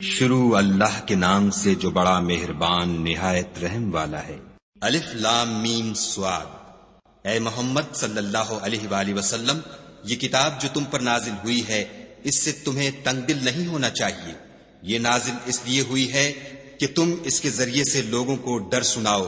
شروع اللہ کے نام سے جو بڑا مہربان نہایت رحم والا ہے۔ الف لام میم صاد۔ اے محمد صلی اللہ علیہ وآلہ وسلم، یہ کتاب جو تم پر نازل ہوئی ہے اس سے تمہیں تنگ دل نہیں ہونا چاہیے۔ یہ نازل اس لیے ہوئی ہے کہ تم اس کے ذریعے سے لوگوں کو ڈر سناؤ،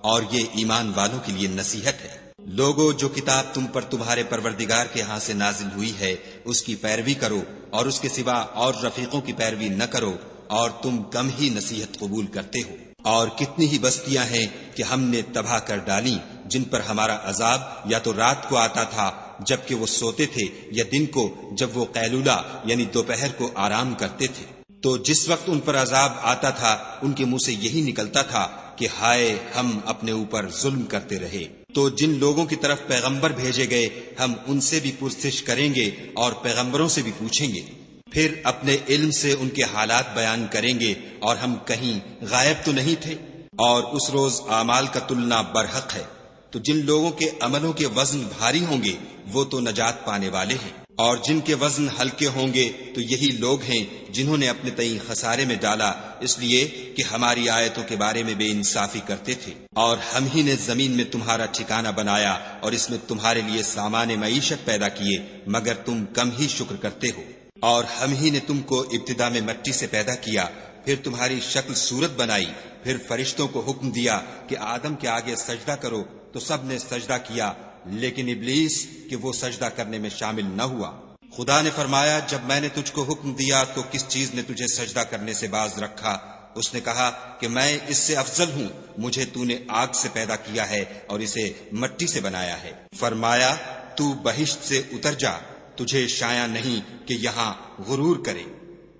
اور یہ ایمان والوں کے لیے نصیحت ہے۔ لوگوں، جو کتاب تم پر تمہارے پروردگار کے ہاں سے نازل ہوئی ہے اس کی پیروی کرو، اور اس کے سوا اور رفیقوں کی پیروی نہ کرو، اور تم کم ہی نصیحت قبول کرتے ہو۔ اور کتنی ہی بستیاں ہیں کہ ہم نے تباہ کر ڈالیں، جن پر ہمارا عذاب یا تو رات کو آتا تھا جبکہ وہ سوتے تھے، یا دن کو جب وہ قیلولہ یعنی دوپہر کو آرام کرتے تھے۔ تو جس وقت ان پر عذاب آتا تھا ان کے منہ سے یہی نکلتا تھا کہ ہائے، ہم اپنے اوپر ظلم کرتے رہے۔ تو جن لوگوں کی طرف پیغمبر بھیجے گئے ہم ان سے بھی پرسش کریں گے اور پیغمبروں سے بھی پوچھیں گے، پھر اپنے علم سے ان کے حالات بیان کریں گے، اور ہم کہیں غائب تو نہیں تھے۔ اور اس روز اعمال کا تلنا برحق ہے، تو جن لوگوں کے عملوں کے وزن بھاری ہوں گے وہ تو نجات پانے والے ہیں، اور جن کے وزن ہلکے ہوں گے تو یہی لوگ ہیں جنہوں نے اپنے تئیں خسارے میں ڈالا، اس لیے کہ ہماری آیتوں کے بارے میں بے انصافی کرتے تھے۔ اور ہم ہی نے زمین میں تمہارا ٹھکانہ بنایا اور اس میں تمہارے لیے سامان معیشت پیدا کیے، مگر تم کم ہی شکر کرتے ہو۔ اور ہم ہی نے تم کو ابتدا میں مٹی سے پیدا کیا، پھر تمہاری شکل صورت بنائی، پھر فرشتوں کو حکم دیا کہ آدم کے آگے سجدہ کرو، تو سب نے سجدہ کیا، لیکن ابلیس کہ وہ سجدہ کرنے میں شامل نہ ہوا۔ خدا نے فرمایا، جب میں نے تجھ کو حکم دیا تو کس چیز نے تجھے سجدہ کرنے سے باز رکھا؟ اس نے کہا کہ میں اس سے افضل ہوں، مجھے تو نے آگ سے پیدا کیا ہے اور اسے مٹی سے بنایا ہے۔ فرمایا، تو بہشت سے اتر جا، تجھے شایع نہیں کہ یہاں غرور کرے،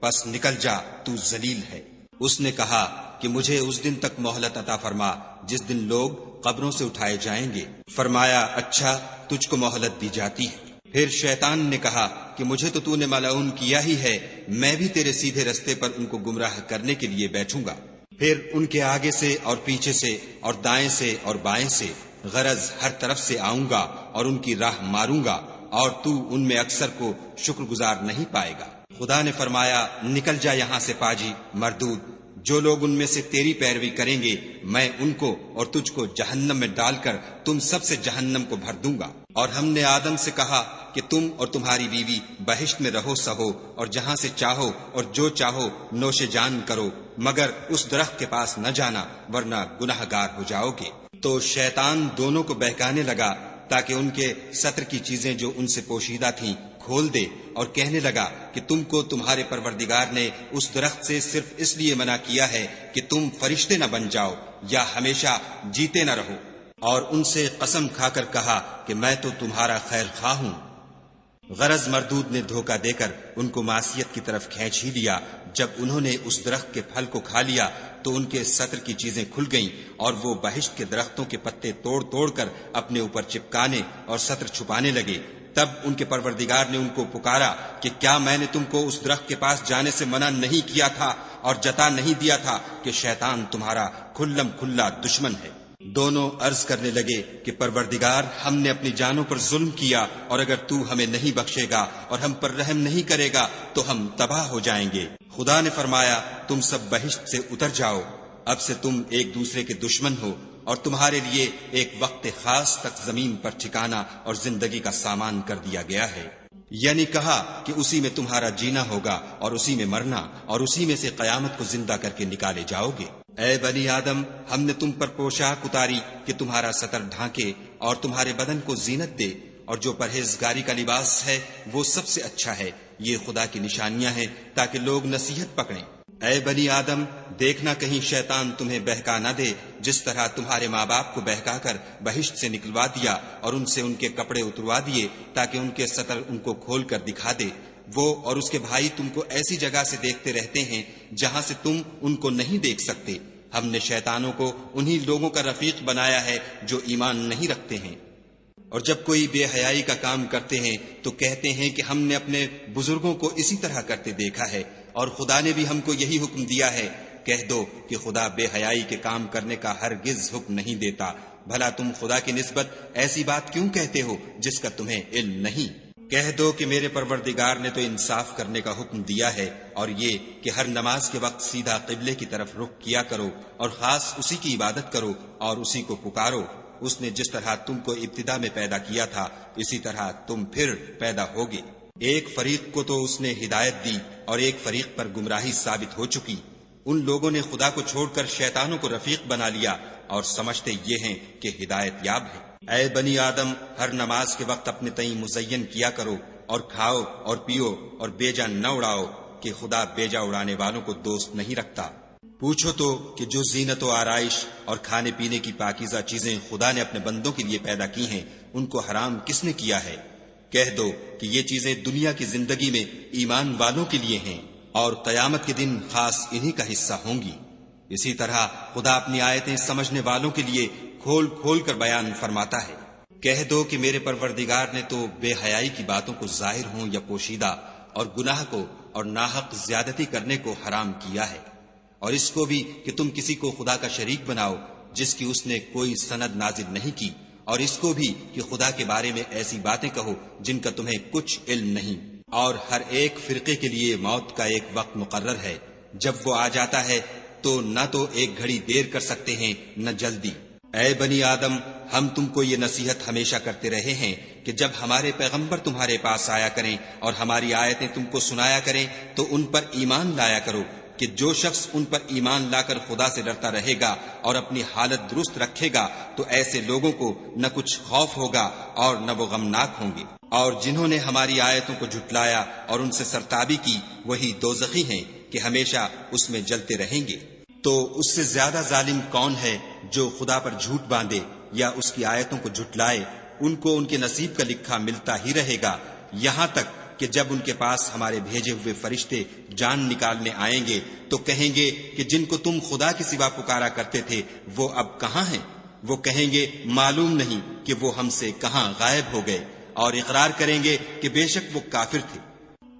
پس نکل جا، تو ذلیل ہے۔ اس نے کہا کہ مجھے اس دن تک مہلت عطا فرما جس دن لوگ قبروں سے اٹھائے جائیں گے۔ فرمایا، اچھا، تجھ کو مہلت دی جاتی ہے۔ پھر شیطان نے کہا کہ مجھے تو نے ملعون کیا ہی ہے، میں بھی تیرے سیدھے رستے پر ان کو گمراہ کرنے کے لیے بیٹھوں گا۔ پھر ان کے آگے سے اور پیچھے سے اور دائیں سے اور بائیں سے، غرض ہر طرف سے آؤں گا اور ان کی راہ ماروں گا، اور تو ان میں اکثر کو شکر گزار نہیں پائے گا۔ خدا نے فرمایا، نکل جا یہاں سے پاجی مردود، جو لوگ ان میں سے تیری پیروی کریں گے میں ان کو اور تجھ کو جہنم میں ڈال کر تم سب سے جہنم کو بھر دوں گا۔ اور ہم نے آدم سے کہا کہ تم اور تمہاری بیوی بہشت میں رہو سہو، اور جہاں سے چاہو اور جو چاہو نوش جان کرو، مگر اس درخت کے پاس نہ جانا ورنہ گناہ گار ہو جاؤ گے۔ تو شیطان دونوں کو بہکانے لگا تاکہ ان کے ستر کی چیزیں جو ان سے پوشیدہ تھیں کھول دے، اور کہنے لگا کہ تم کو تمہارے پروردگار نے اس درخت سے صرف اس لیے منع کیا ہے کہ تم فرشتے نہ بن جاؤ یا ہمیشہ جیتے نہ رہو۔ اور ان سے قسم کھا کر کہا کہ میں تو تمہارا خیر خواہ ہوں۔ غرض مردود نے دھوکہ دے کر ان کو معصیت کی طرف کھینچ ہی لیا۔ جب انہوں نے اس درخت کے پھل کو کھا لیا تو ان کے ستر کی چیزیں کھل گئیں، اور وہ بہشت کے درختوں کے پتے توڑ توڑ کر اپنے اوپر چپکانے اور ستر چھپانے لگے۔ تب ان کے پروردگار نے ان کو پکارا کہ کیا میں نے تم کو اس درخت کے پاس جانے سے منع نہیں کیا تھا اور جتا نہیں دیا تھا کہ شیطان تمہارا کھلم کھلا دشمن ہے؟ دونوں عرض کرنے لگے کہ پروردگار، ہم نے اپنی جانوں پر ظلم کیا، اور اگر تو ہمیں نہیں بخشے گا اور ہم پر رحم نہیں کرے گا تو ہم تباہ ہو جائیں گے۔ خدا نے فرمایا، تم سب بہشت سے اتر جاؤ، اب سے تم ایک دوسرے کے دشمن ہو، اور تمہارے لیے ایک وقت خاص تک زمین پر ٹھکانہ اور زندگی کا سامان کر دیا گیا ہے۔ یعنی کہا کہ اسی میں تمہارا جینا ہوگا اور اسی میں مرنا، اور اسی میں سے قیامت کو زندہ کر کے نکالے جاؤ گے۔ اے بنی آدم، ہم نے تم پر پوشاک اتاری کہ تمہارا ستر ڈھانکے اور تمہارے بدن کو زینت دے، اور جو پرہیزگاری کا لباس ہے وہ سب سے اچھا ہے۔ یہ خدا کی نشانیاں ہیں تاکہ لوگ نصیحت پکڑیں۔ اے بنی آدم، دیکھنا کہیں شیطان تمہیں بہکا نہ دے، جس طرح تمہارے ماں باپ کو بہکا کر بہشت سے نکلوا دیا اور ان سے ان کے کپڑے اتروا دیے تاکہ ان کے ستر ان کو کھول کر دکھا دے۔ وہ اور اس کے بھائی تم کو ایسی جگہ سے دیکھتے رہتے ہیں جہاں سے تم ان کو نہیں دیکھ سکتے۔ ہم نے شیطانوں کو انہی لوگوں کا رفیق بنایا ہے جو ایمان نہیں رکھتے ہیں، اور جب کوئی بے حیائی کا کام کرتے ہیں تو کہتے ہیں کہ ہم نے اپنے بزرگوں کو اسی طرح کرتے دیکھا ہے، اور خدا نے بھی ہم کو یہی حکم دیا ہے۔ کہہ دو کہ خدا بے حیائی کے کام کرنے کا ہرگز حکم نہیں دیتا، بھلا تم خدا کی نسبت ایسی بات کیوں کہتے ہو جس کا تمہیں علم نہیں؟ کہہ دو کہ میرے پروردگار نے تو انصاف کرنے کا حکم دیا ہے، اور یہ کہ ہر نماز کے وقت سیدھا قبلے کی طرف رخ کیا کرو اور خاص اسی کی عبادت کرو اور اسی کو پکارو۔ اس نے جس طرح تم کو ابتدا میں پیدا کیا تھا اسی طرح تم پھر پیدا ہوگے۔ ایک فریق کو تو اس نے ہدایت دی اور ایک فریق پر گمراہی ثابت ہو چکی۔ ان لوگوں نے خدا کو چھوڑ کر شیطانوں کو رفیق بنا لیا اور سمجھتے یہ ہیں کہ ہدایت یاب ہے۔ اے بنی آدم، ہر نماز کے وقت اپنے تئیں مزین کیا کرو اور کھاؤ اور پیو اور بیجا نہ اڑاؤ، کہ خدا بیجا اڑانے والوں کو دوست نہیں رکھتا۔ پوچھو تو کہ جو زینت و آرائش اور کھانے پینے کی پاکیزہ چیزیں خدا نے اپنے بندوں کے لیے پیدا کی ہیں ان کو حرام کس نے کیا ہے؟ کہہ دو کہ یہ چیزیں دنیا کی زندگی میں ایمان والوں کے لیے ہیں اور قیامت کے دن خاص انہی کا حصہ ہوں گی۔ اسی طرح خدا اپنی آیتیں سمجھنے والوں کے لیے کھول کھول کر بیان فرماتا ہے۔ کہہ دو کہ میرے پروردگار نے تو بے حیائی کی باتوں کو ظاہر ہوں یا پوشیدہ اور گناہ کو اور ناحق زیادتی کرنے کو حرام کیا ہے، اور اس کو بھی کہ تم کسی کو خدا کا شریک بناؤ جس کی اس نے کوئی سند نازل نہیں کی، اور اس کو بھی کہ خدا کے بارے میں ایسی باتیں کہو جن کا تمہیں کچھ علم نہیں۔ اور ہر ایک فرقے کے لیے موت کا ایک وقت مقرر ہے، جب وہ آ جاتا ہے تو نہ تو ایک گھڑی دیر کر سکتے ہیں نہ جلدی۔ اے بنی آدم، ہم تم کو یہ نصیحت ہمیشہ کرتے رہے ہیں کہ جب ہمارے پیغمبر تمہارے پاس آیا کریں اور ہماری آیتیں تم کو سنایا کریں تو ان پر ایمان لایا کرو، کہ جو شخص ان پر ایمان لا کر خدا سے ڈرتا رہے گا اور اپنی حالت درست رکھے گا تو ایسے لوگوں کو نہ کچھ خوف ہوگا اور نہ وہ غمناک ہوں گے۔ اور جنہوں نے ہماری آیتوں کو جھٹلایا اور ان سے سرتابی کی وہی دوزخی ہیں کہ ہمیشہ اس میں جلتے رہیں گے۔ تو اس سے زیادہ ظالم کون ہے جو خدا پر جھوٹ باندھے یا اس کی آیتوں کو جھٹلائے؟ ان کو ان کے نصیب کا لکھا ملتا ہی رہے گا، یہاں تک کہ جب ان کے پاس ہمارے بھیجے ہوئے فرشتے جان نکالنے آئیں گے تو کہیں گے کہ جن کو تم خدا کے سوا پکارا کرتے تھے وہ اب کہاں ہیں؟ وہ کہیں گے معلوم نہیں کہ وہ ہم سے کہاں غائب ہو گئے، اور اقرار کریں گے کہ بے شک وہ کافر تھے۔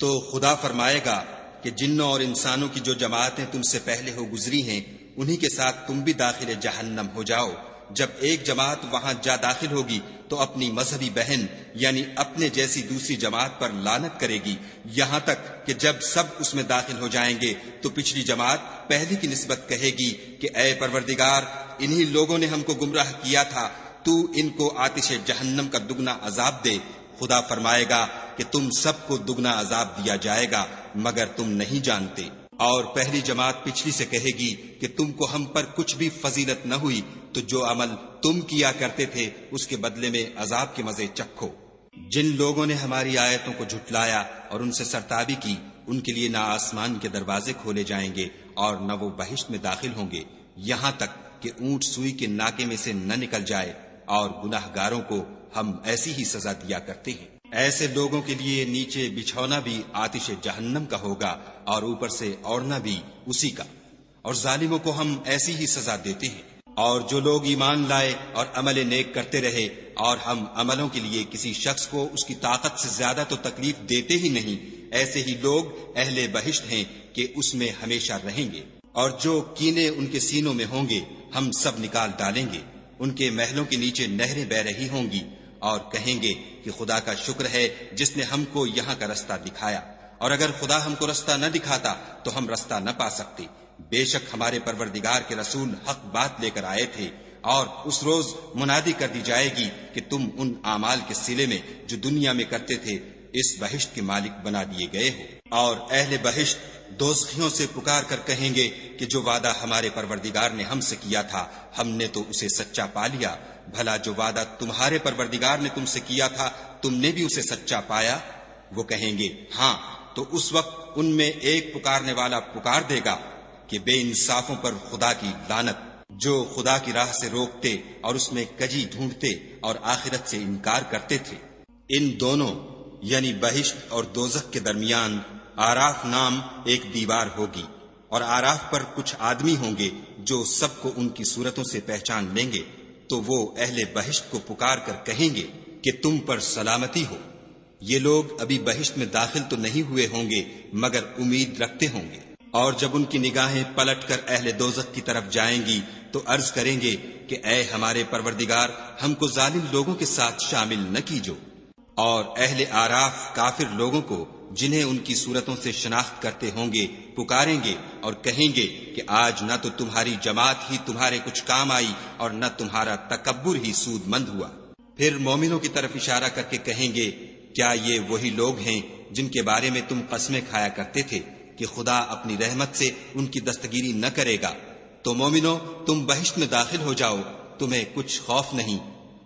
تو خدا فرمائے گا کہ جنوں اور انسانوں کی جو جماعتیں تم سے پہلے ہو گزری ہیں انہی کے ساتھ تم بھی داخل جہنم ہو جاؤ۔ جب ایک جماعت وہاں جا داخل ہوگی تو اپنی مذہبی بہن یعنی اپنے جیسی دوسری جماعت پر لعنت کرے گی، یہاں تک کہ جب سب اس میں داخل ہو جائیں گے تو پچھلی جماعت پہلی کی نسبت کہے گی کہ اے پروردگار، انہی لوگوں نے ہم کو گمراہ کیا تھا، تو ان کو آتش جہنم کا دگنا عذاب دے۔ خدا فرمائے گا کہ تم سب کو دگنا عذاب دیا جائے گا مگر تم نہیں جانتے۔ اور پہلی جماعت پچھلی سے کہے گی کہ تم کو ہم پر کچھ بھی فضیلت نہ ہوئی، تو جو عمل تم کیا کرتے تھے اس کے بدلے میں عذاب کے مزے چکھو۔ جن لوگوں نے ہماری آیتوں کو جھٹلایا اور ان سے سرتابی کی ان کے لیے نہ آسمان کے دروازے کھولے جائیں گے اور نہ وہ بہشت میں داخل ہوں گے، یہاں تک کہ اونٹ سوئی کے ناکے میں سے نہ نکل جائے، اور گناہ گاروں کو ہم ایسی ہی سزا دیا کرتے ہیں۔ ایسے لوگوں کے لیے نیچے بچھونا بھی آتش جہنم کا ہوگا اور اوپر سے اوڑھنا بھی اسی کا، اور ظالموں کو ہم ایسی ہی سزا دیتے ہیں۔ اور جو لوگ ایمان لائے اور عمل نیک کرتے رہے اور ہم عملوں کے لیے کسی شخص کو اس کی طاقت سے زیادہ تو تکلیف دیتے ہی نہیں، ایسے ہی لوگ اہل بہشت ہیں کہ اس میں ہمیشہ رہیں گے۔ اور جو کینے ان کے سینوں میں ہوں گے ہم سب نکال ڈالیں گے، ان کے محلوں کے نیچے نہریں بہ رہی ہوں گی، اور کہیں گے کہ خدا کا شکر ہے جس نے ہم کو یہاں کا رستہ دکھایا، اور اگر خدا ہم کو رستہ نہ دکھاتا تو ہم رستہ نہ پا سکتے۔ بے شک ہمارے پروردگار کے رسول حق بات لے کر آئے تھے، اور اس روز منادی کر دی جائے گی کہ تم ان اعمال کے صلے میں جو دنیا میں کرتے تھے اس بہشت کے مالک بنا دیے گئے ہو۔ اور اہل بہشت دوزخیوں سے پکار کر کہیں گے کہ جو وعدہ ہمارے پروردگار نے ہم سے کیا تھا ہم نے تو اسے سچا پا لیا، بھلا جو وعدہ تمہارے پروردگار نے تم سے کیا تھا تم نے بھی اسے سچا پایا؟ وہ کہیں گے ہاں، تو اس وقت ان میں ایک پکارنے والا پکار دے گا کہ بے انصافوں پر خدا کی لعنت، جو خدا کی راہ سے روکتے اور اس میں کجی ڈھونڈتے اور آخرت سے انکار کرتے تھے۔ ان دونوں یعنی بہشت اور دوزخ کے درمیان آراف نام ایک دیوار ہوگی، اور آراف پر کچھ آدمی ہوں گے جو سب کو ان کی صورتوں سے پہچان لیں گے، تو وہ اہل بہشت کو پکار کر کہیں گے کہ تم پر سلامتی ہو۔ یہ لوگ ابھی بہشت میں داخل تو نہیں ہوئے ہوں گے مگر امید رکھتے ہوں گے، اور جب ان کی نگاہیں پلٹ کر اہل دوزخ کی طرف جائیں گی تو عرض کریں گے کہ اے ہمارے پروردگار، ہم کو ظالم لوگوں کے ساتھ شامل نہ کیجو۔ اور اہل آراف کافر لوگوں کو جنہیں ان کی صورتوں سے شناخت کرتے ہوں گے پکاریں گے اور کہیں گے کہ آج نہ تو تمہاری جماعت ہی تمہارے کچھ کام آئی اور نہ تمہارا تکبر ہی سود مند ہوا۔ پھر مومنوں کی طرف اشارہ کر کے کہیں گے کیا یہ وہی لوگ ہیں جن کے بارے میں تم قسمیں کھایا کرتے تھے کہ خدا اپنی رحمت سے ان کی دستگیری نہ کرے گا؟ تو مومنو تم بہشت میں داخل ہو جاؤ، تمہیں کچھ خوف نہیں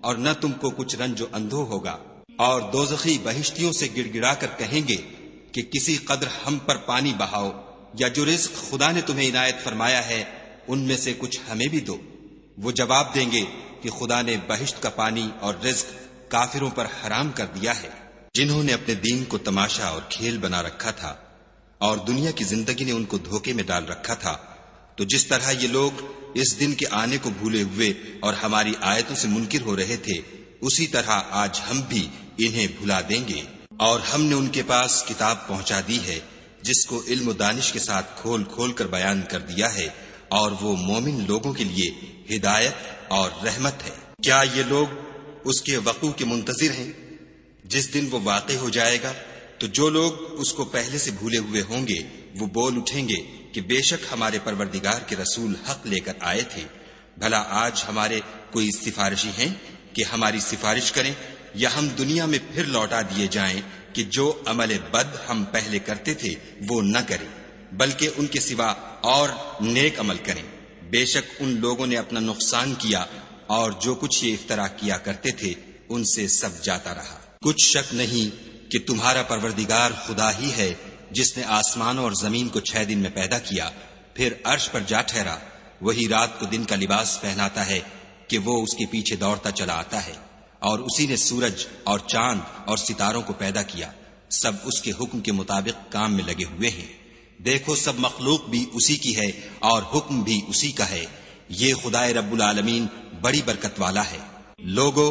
اور نہ تم کو کچھ رنج و اندھو ہوگا۔ اور دوزخی بہشتیوں سے گڑ گڑا کر کہیں گے کہ کسی قدر ہم پر پانی بہاؤ، یا جو رزق خدا نے تمہیں عنایت فرمایا ہے ان میں سے کچھ ہمیں بھی دو۔ وہ جواب دیں گے کہ خدا نے بہشت کا پانی اور رزق کافروں پر حرام کر دیا ہے، جنہوں نے اپنے دین کو تماشا اور کھیل بنا رکھا تھا اور دنیا کی زندگی نے ان کو دھوکے میں ڈال رکھا تھا۔ تو جس طرح یہ لوگ اس دن کے آنے کو بھولے ہوئے اور ہماری آیتوں سے منکر ہو رہے تھے، اسی طرح آج ہم بھی انہیں بھلا دیں گے۔ اور ہم نے ان کے پاس کتاب پہنچا دی ہے جس کو علم و دانش کے ساتھ کھول کھول کر بیان کر دیا ہے، اور وہ مومن لوگوں کے لیے ہدایت اور رحمت ہے۔ کیا یہ لوگ اس کے وقوع کے منتظر ہیں؟ جس دن وہ واقع ہو جائے گا تو جو لوگ اس کو پہلے سے بھولے ہوئے ہوں گے وہ بول اٹھیں گے کہ بے شک ہمارے پروردگار کے رسول حق لے کر آئے تھے۔ بھلا آج ہمارے کوئی سفارشی ہیں کہ ہماری سفارش کریں، یا ہم دنیا میں پھر لوٹا دیے جائیں کہ جو عمل بد ہم پہلے کرتے تھے وہ نہ کریں، بلکہ ان کے سوا اور نیک عمل کریں۔ بے شک ان لوگوں نے اپنا نقصان کیا اور جو کچھ یہ افترا کیا کرتے تھے ان سے سب جاتا رہا۔ کچھ شک نہیں کہ تمہارا پروردگار خدا ہی ہے جس نے آسمانوں اور زمین کو 6 دن میں پیدا کیا، پھر عرش پر جا ٹھہرا۔ وہی رات کو دن کا لباس پہناتا ہے کہ وہ اس کے پیچھے دوڑتا چلا آتا ہے، اور اسی نے سورج اور چاند اور ستاروں کو پیدا کیا، سب اس کے حکم کے مطابق کام میں لگے ہوئے ہیں۔ دیکھو سب مخلوق بھی اسی کی ہے اور حکم بھی اسی کا ہے۔ یہ خدائے رب العالمین بڑی برکت والا ہے۔ لوگو